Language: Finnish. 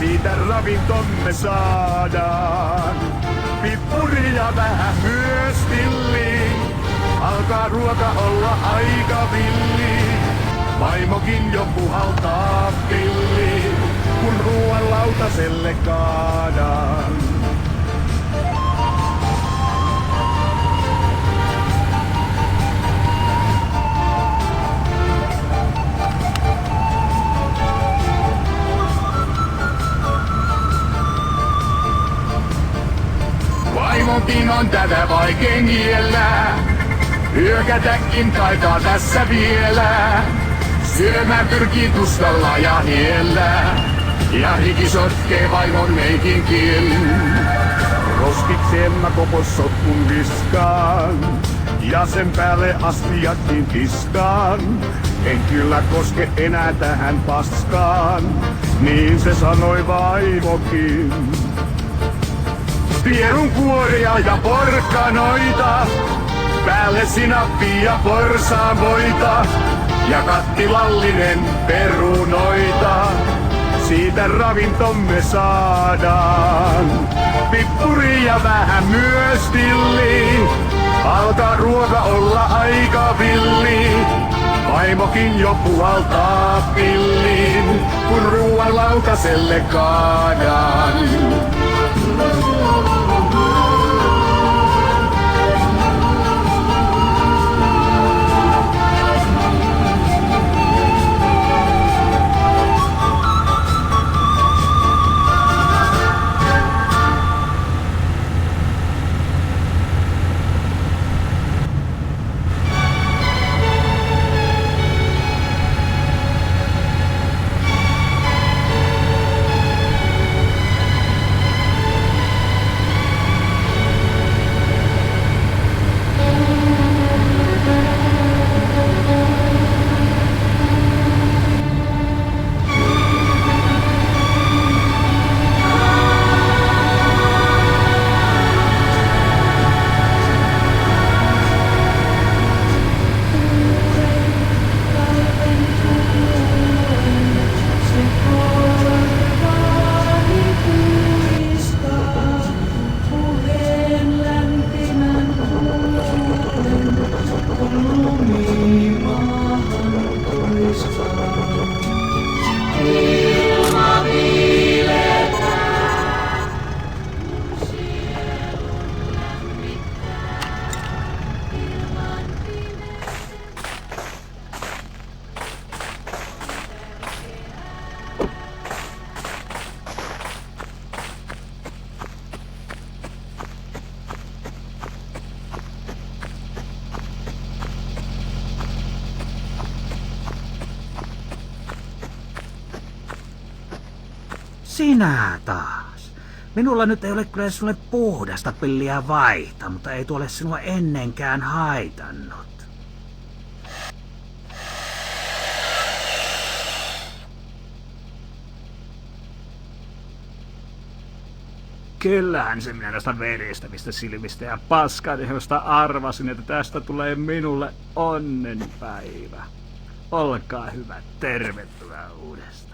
siitä ravintomme saadaan. Pippuri ja vähän myös villi, alkaa ruoka olla aika villi. Vaimokin jo puhaltaa pilli, kun ruoan lautaselle kaadaan. Vaimokin on tätä vaikein niellä, hyökätäkin taitaa tässä vielä. Syömään pyrkii tuskalla ja hiellä, ja hiki sotkee vaimon meikinkin. Roskikseen mä koko sotkun viskaan, ja sen päälle astiakin tiskaan. En kyllä koske enää tähän paskaan, niin se sanoi vaimokin. Pierunkuoria ja porkkanoita, päälle sinappia ja porsaanvoita. Ja kattilallinen perunoita, siitä ravintomme saadaan. Pippuri ja vähän myös villi, alkaa ruoka olla aika villi. Vaimokin jo puhaltaa pillin, kun ruoan lautaselle kaadaan. Sinä taas. Minulla nyt ei ole kyllä sinulle puhdasta pilliä vaihtaa, mutta ei tuole sinua ennenkään haitannut. Kyllähän se minä tästä veristävistä silmistä ja paskadehosta arvasin, että tästä tulee minulle onnenpäivä. Olkaa hyvä, tervetuloa uudestaan.